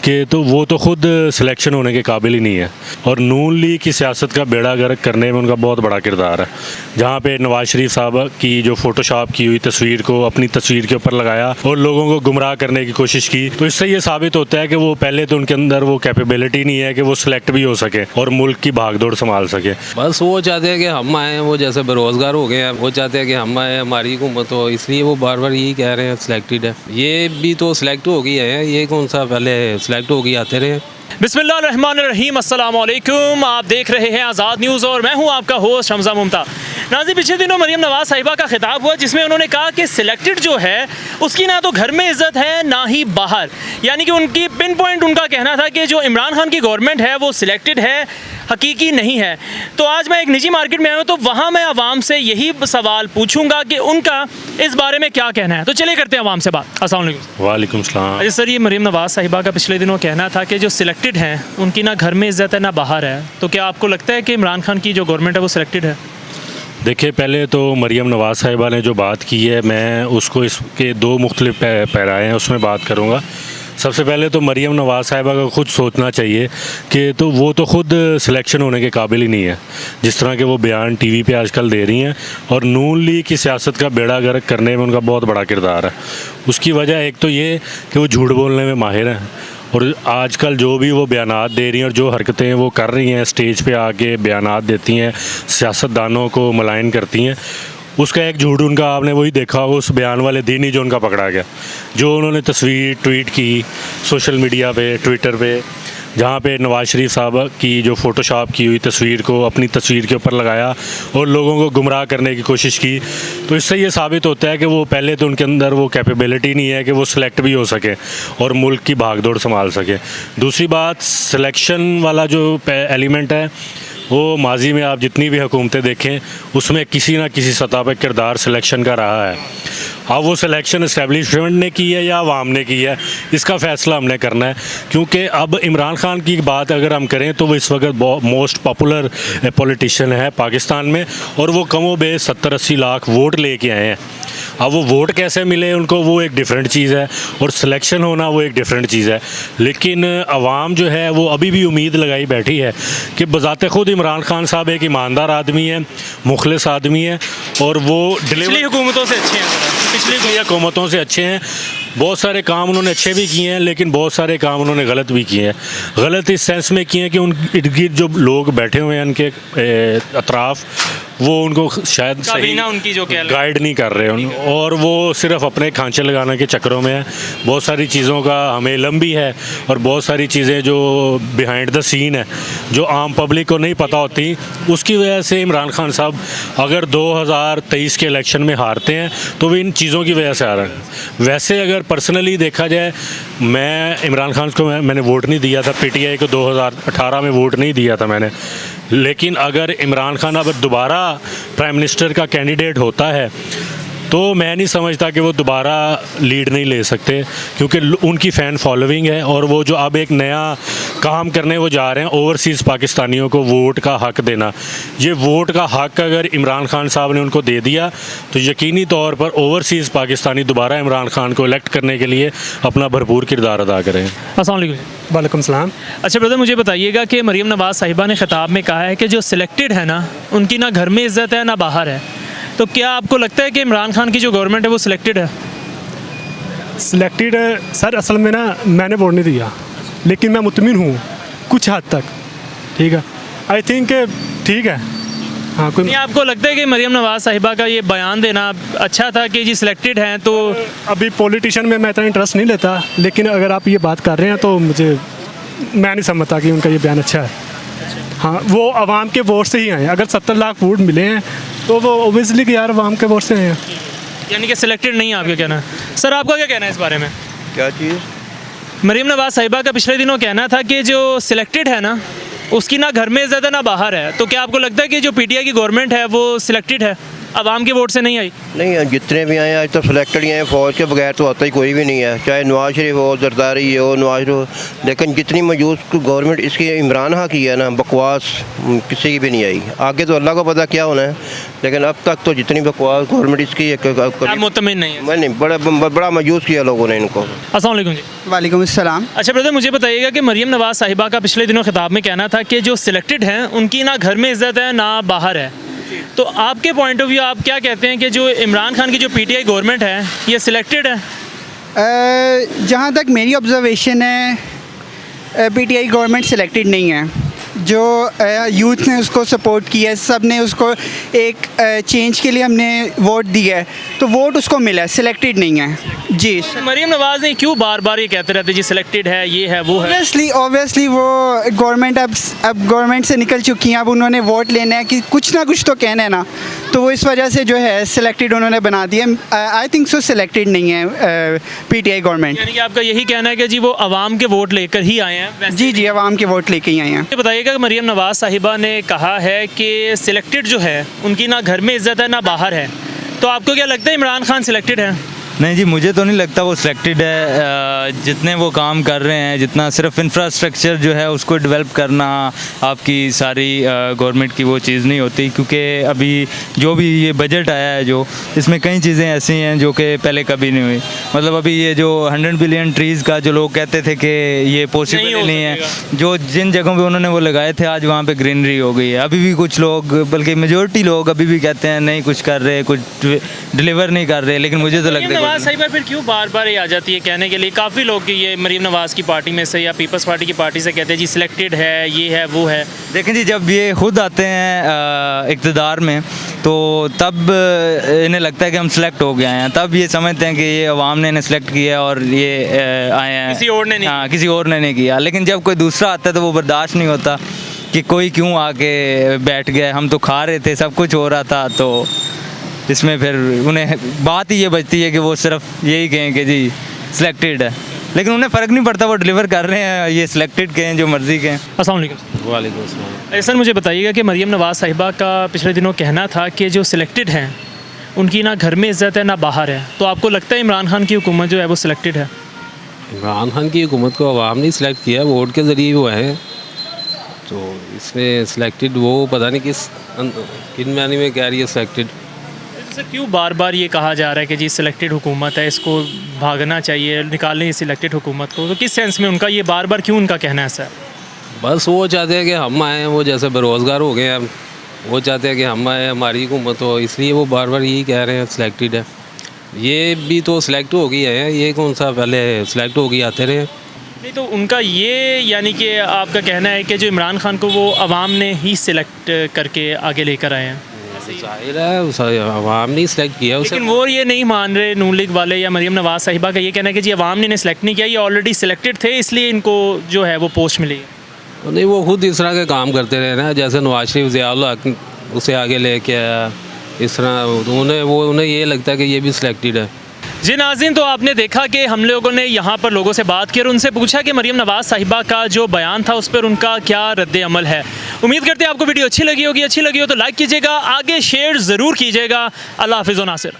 कि तो वो तो खुद सिलेक्शन होने के काबिल ही नहीं है, और नून लीग की सियासत का बेड़ा गर्क करने में उनका बहुत बड़ा किरदार है। जहाँ पे नवाज शरीफ साहब की जो फ़ोटोशॉप की हुई तस्वीर को अपनी तस्वीर के ऊपर लगाया और लोगों को गुमराह करने की कोशिश की, तो इससे ये साबित होता है कि वो पहले तो उनके अंदर वो कैपेबिलिटी नहीं है कि वो सिलेक्ट भी हो सके और मुल्क की भागदौड़ संभाल सके। बस वो चाहते हैं कि हम आए, वो जैसे बेरोज़गार हो गए हैं, वो चाहते हैं कि हम आए, हमारी हुकूमत हो, इसलिए वो बार बार यही कह रहे हैं सिलेक्टेड है। ये भी तो सिलेक्ट हो गई है, ये कौन सा पहले सिलेक्ट हो गई आते रहे। बिस्मिल्लाहिर्रहमानिर्रहीम, अस्सलाम वालेकुम। आप देख रहे हैं आज़ाद न्यूज़ और मैं हूं आपका होस्ट हमजा मुमता। नाज़रीन, पिछले दिनों मरियम नवाज़ साहिबा का खिताब हुआ जिसमें उन्होंने कहा कि सिलेक्टेड जो है उसकी ना तो घर में इज़्ज़त है ना ही बाहर, यानी कि उनकी पिन पॉइंट उनका कहना था कि जो इमरान खान की गवर्नमेंट है वो सिलेक्टेड है, हकीकी नहीं है। तो आज मैं एक निजी मार्केट में आया हूँ, तो वहाँ मैं आवाम से यही सवाल पूछूंगा कि उनका इस बारे में क्या कहना है। तो चलिए करते हैं आवाम से बात। अस्सलाम वालेकुम। वालेकुम सलाम। अच्छा सर, ये मरियम नवाज़ साहिबा का पिछले दिनों कहना था कि जो सिलेक्टेड हैं उनकी ना घर में इज़्ज़त है ना बाहर है, तो क्या आपको लगता है कि इमरान खान की जो गवर्नमेंट है वो सिलेक्टेड है? देखिए, पहले तो मरियम नवाज़ साहिबा ने जो बात की है, मैं उसको इसके दो मुख्तलिफ पैराए हैं उसमें बात करूँगा। सबसे पहले तो मरियम नवाज़ साहिबा को खुद सोचना चाहिए कि तो वो तो खुद सिलेक्शन होने के काबिल ही नहीं है, जिस तरह के वो बयान टीवी पे आजकल दे रही हैं, और नून लीग की सियासत का बेड़ा गर्क करने में उनका बहुत बड़ा किरदार है। उसकी वजह एक तो ये कि वो झूठ बोलने में माहिर हैं, और आजकल जो भी वो बयानात दे रही हैं और जो हरकतें वो कर रही हैं, स्टेज पे आके बयानात देती हैं, सियासतदानों को मलाइन करती हैं, उसका एक झूठ उनका आपने वही देखा होगा उस बयान वाले दिन ही जो उनका पकड़ा गया, जो उन्होंने तस्वीर ट्वीट की सोशल मीडिया पे, ट्विटर पे, जहाँ पे नवाज शरीफ साहब की जो फ़ोटोशॉप की हुई तस्वीर को अपनी तस्वीर के ऊपर लगाया और लोगों को गुमराह करने की कोशिश की। तो इससे ये साबित होता है कि वो पहले तो उनके अंदर वो कैपेबिलिटी नहीं है कि वो सिलेक्ट भी हो सके और मुल्क की भागदौड़ संभाल सके। दूसरी बात, सिलेक्शन वाला जो एलिमेंट है वो माजी में आप जितनी भी हुकूमतें देखें उसमें किसी ना किसी सतह पर किरदार सिलेक्शन का रहा है। अब वो सिलेक्शन इस्टेब्लिशमेंट ने की है या अवाम ने की है, इसका फ़ैसला हमने करना है। क्योंकि अब इमरान खान की बात अगर हम करें तो वो इस वक्त मोस्ट पॉपुलर पॉलिटिशियन है पाकिस्तान में, और वो कमो बेश 70-80 लाख वोट लेके आए हैं। अब वो वोट कैसे मिले उनको वो एक डिफरेंट चीज़ है, और सिलेक्शन होना वो एक डिफरेंट चीज़ है। लेकिन अवाम जो है वो अभी भी उम्मीद लगाई बैठी है कि बज़ाते ख़ुद इमरान खान साहब एक ईमानदार आदमी है, मुखलिस आदमी है, और वो पिछली हुकूमतों से अच्छे हैं, पिछली हुकूमतों से अच्छे हैं। बहुत सारे काम उन्होंने अच्छे भी किए हैं, लेकिन बहुत सारे काम उन्होंने गलत भी किए हैं। गलत इस सेंस में किए हैं कि उन इर्द गिर्द जो लोग बैठे हुए हैं उनके अतराफ़, वो उनको शायद सही ना उनकी जो गाइड नहीं कर रहे हैं, और वो सिर्फ अपने खांचे लगाने के चक्करों में है। बहुत सारी चीज़ों का हमें इल्म भी है, और बहुत सारी चीज़ें जो बिहाइंड द सीन है जो आम पब्लिक को नहीं पता होती, उसकी वजह से इमरान खान साहब अगर 2023 के इलेक्शन में हारते हैं तो वो इन चीज़ों की वजह से हारे हैं। वैसे अगर पर्सनली देखा जाए, मैं इमरान खान को मैंने वोट नहीं दिया था, पीटीआई को 2018 में वोट नहीं दिया था मैंने, लेकिन अगर इमरान खान अब दोबारा प्राइम मिनिस्टर का कैंडिडेट होता है तो मैं नहीं समझता कि वो दोबारा लीड नहीं ले सकते, क्योंकि उनकी फ़ैन फॉलोइंग है, और वो जो अब एक नया काम करने वो जा रहे हैं ओवरसीज़ पाकिस्तानियों को वोट का हक़ देना, ये वोट का हक़ अगर इमरान खान साहब ने उनको दे दिया तो यकीनी तौर पर ओवरसीज़ पाकिस्तानी दोबारा इमरान खान को इलेक्ट करने के लिए अपना भरपूर किरदार अदा करें। अस्सलाम वालेकुम। वालेकुम सलाम। अच्छा ब्रदर, मुझे बताइएगा कि मरियम नवाज़ साहिबा ने खिताब में कहा है कि जो सिलेक्टेड है ना उनकी ना घर में इज़्ज़त है ना बाहर है, तो क्या आपको लगता है कि इमरान खान की जो गवर्नमेंट है वो सिलेक्टेड है? सिलेक्टेड सर, असल में ना मैंने वोट नहीं दिया, लेकिन मैं मुतमिन हूँ कुछ हद तक। ठीक है, आई थिंक ठीक है। हाँ, कोई नहीं, आपको लगता है कि मरियम नवाज़ साहिबा का ये बयान देना अच्छा था कि जी सिलेक्टेड हैं? तो अभी पॉलिटिशियन में मैं इतना इंटरेस्ट नहीं लेता, लेकिन अगर आप ये बात कर रहे हैं तो मैं नहीं समझता कि उनका ये बयान अच्छा है। हाँ, वो आवाम के वोट से ही आए हैं। अगर 70 लाख वोट मिले हैं तो वो ओबियसली कि यार आवाम के वोट से आए हैं, यानी कि सिलेक्टेड नहीं है आपका कहना। सर, आपका क्या कहना है इस बारे में? क्या चीज़? मरियम नवाज़ साहिबा का पिछले दिनों कहना था कि जो सिलेक्टेड है ना उसकी ना घर में इज़्ज़त है ना बाहर है, तो क्या आपको लगता है कि जो पीटीआई की गवर्नमेंट है वो सिलेक्टेड है? आवाम के वोट से नहीं आई? नहीं, जितने भी आए आज तो सिलेक्टेड ही हैं, फ़ौज के बगैर तो आता ही कोई भी नहीं है, चाहे नवाज शरीफ हो, जरदारी हो, नवाज शरीफ हो। लेकिन जितनी मौजूद गवर्नमेंट इसकी इमरान खान की है ना, बकवास किसी की भी नहीं आई। आगे तो अल्लाह को पता क्या होना है, लेकिन अब तक तो जितनी बकवास गवर्नमेंट इसकी आप मुतमिन नहीं है? मैं नहीं, बड़ा मायूस किया लोगों ने इनको। अस्सलाम वालेकुम जी। वालेकुम अस्सलाम। अच्छा ब्रदर, मुझे बताइएगा कि मरीम नवाज़ साहिबा का पिछले दिनों खिताब में कहना था कि जो सिलेक्टेड हैं उनकी ना घर में इज़्ज़त है ना बाहर है। तो आपके पॉइंट ऑफ व्यू आप क्या कहते हैं कि जो इमरान खान की जो पीटीआई गवर्नमेंट है ये सिलेक्टेड है? जहाँ तक मेरी ऑब्जर्वेशन है, पीटीआई गवर्नमेंट सिलेक्टेड नहीं है। जो यूथ ने उसको सपोर्ट किया है, सब ने उसको एक चेंज के लिए हमने वोट दिया है, तो वोट उसको मिला है, सिलेक्टेड नहीं है जी। मरीम नवाज़ ने क्यों बार बार ये कहते रहते जी सिलेक्टेड है, ये है, वो है? ऑब्वियसली वो गवर्नमेंट अब गवर्नमेंट से निकल चुकी हैं, अब उन्होंने वोट लेना है कि कुछ ना कुछ तो कहना है ना, तो वो इस वजह से जो है सिलेक्टेड उन्होंने बना दिया। आई थिंक सो सिलेक्टेड नहीं है पीटीआई गवर्नमेंट। यानी कि आपका यही कहना है कि जी वो आवाम के वोट लेकर ही आए हैं? जी जी, आवाम के वोट लेके ही आए हैं। बताइएगा कि मरीम नवाज़ साहिबा ने कहा है कि सिलेक्टेड जो है उनकी ना घर में इज़्ज़त है ना बाहर है, तो आपको क्या लगता है इमरान खान सिलेक्टेड है? नहीं जी, मुझे तो नहीं लगता वो सिलेक्टेड है। जितने वो काम कर रहे हैं, जितना सिर्फ इंफ्रास्ट्रक्चर जो है उसको डेवलप करना आपकी सारी गवर्नमेंट की वो चीज़ नहीं होती, क्योंकि अभी जो भी ये बजट आया है जो इसमें कई चीज़ें ऐसी हैं जो कि पहले कभी नहीं हुई। मतलब अभी ये जो 100 बिलियन ट्रीज़ का जो लोग कहते थे कि ये पॉसिबल नहीं है, जो जिन जगहों पर उन्होंने वो लगाए थे आज वहाँ पर ग्रीनरी हो गई है। अभी भी कुछ लोग, बल्कि मेजोरिटी लोग अभी भी कहते हैं नहीं कुछ कर रहे, कुछ डिलीवर नहीं कर रहे, लेकिन मुझे तो लगता है नवाज़ साहिबा फिर क्यों बार बार ये आ जाती है कहने के लिए? काफ़ी लोग ये मरीम नवाज़ की पार्टी में से या पीपल्स पार्टी की पार्टी से कहते हैं जी सिलेक्टेड है, ये है, वो है। देखें जी, जब ये खुद आते हैं इक़्तिदार में तो तब इन्हें लगता है कि हम सेलेक्ट हो गए हैं, तब ये समझते हैं कि ये अवाम ने इन्हें सेलेक्ट किया और ये आए हैं, किसी और ने नहीं। हाँ, किसी और ने नहीं किया। लेकिन जब कोई दूसरा आता है तो वो बर्दाश्त नहीं होता कि कोई क्यों आके बैठ गया, हम तो खा रहे थे, सब कुछ हो रहा था। तो इसमें फिर उन्हें बात ही ये बचती है कि वो सिर्फ यही कहें कि जी सिलेक्टेड है, लेकिन उन्हें फ़र्क नहीं पड़ता, वो डिलीवर कर रहे हैं, ये सिलेक्टेड के हैं जो मर्ज़ी के हैं। अस्सलाम वालेकुम। वालेकुम अस्सलाम। सर मुझे बताइएगा कि मरीम नवाज़ साहिबा का पिछले दिनों कहना था कि जो सिलेक्टेड हैं उनकी ना घर में इज़्ज़त है ना बाहर है, तो आपको लगता है इमरान खान की हुकूमत जो है वो सिलेक्टेड है? इमरान खान की हुकूमत को आवाम ने सिलेक्ट किया, वोट के ज़रिए वो हैं, तो इसमें सिलेक्टेड वो पता नहीं किन मानी में कह रही है सिलेक्टेड। सर क्यों बार बार ये कहा जा रहा है कि जी सिलेक्टेड हुकूमत है, इसको भागना चाहिए, निकालनी है सिलेक्टेड हुकूमत को, तो किस सेंस में उनका ये बार बार क्यों उनका कहना है सर? बस वो चाहते हैं कि हम आएँ, वो जैसे बेरोज़गार हो गए हैं, वो चाहते हैं कि हम आए, हमारी हुकूमत हो, इसलिए वो बार बार यही कह रहे हैं सिलेक्टेड है। ये भी तो सिलेक्ट हो गई है, ये कौन सा पहले सिलेक्ट हो गई आते रहे? नहीं तो उनका ये यानी कि आपका कहना है कि जो इमरान खान को वो अवाम ने ही सिलेक्ट करके आगे लेकर आए हैं? जाहिर है अवाम ने सिलेक्ट किया उसे। लेकिन वो ये नहीं मान रहे नून लीग वाले या मरीम नवाज़ साहिबा का ये कहना है कि जी अवाम ने इन्हें सेलेक्ट नहीं किया, ये ऑलरेडी सिलेक्टेड थे, इसलिए इनको जो है वो पोस्ट मिली है। नहीं, वो खुद इस तरह के काम करते रहे ना, जैसे नवाज शरीफ ज़िया-उल हक उसे आगे लेके आया, इस तरह उन्हें ये लगता है कि ये भी सिलेक्टेड है। जी नाज़रीन, तो आपने देखा कि हम लोगों ने यहाँ पर लोगों से बात की और उनसे पूछा कि मरीम नवाज़ साहिबा का जो बयान था उस पर उनका क्या रद्द अमल है। उम्मीद करते हैं आपको वीडियो अच्छी लगी होगी, अच्छी लगी हो तो लाइक कीजिएगा, आगे शेयर ज़रूर कीजिएगा। अल्लाह हाफ़िज़ व नासिर।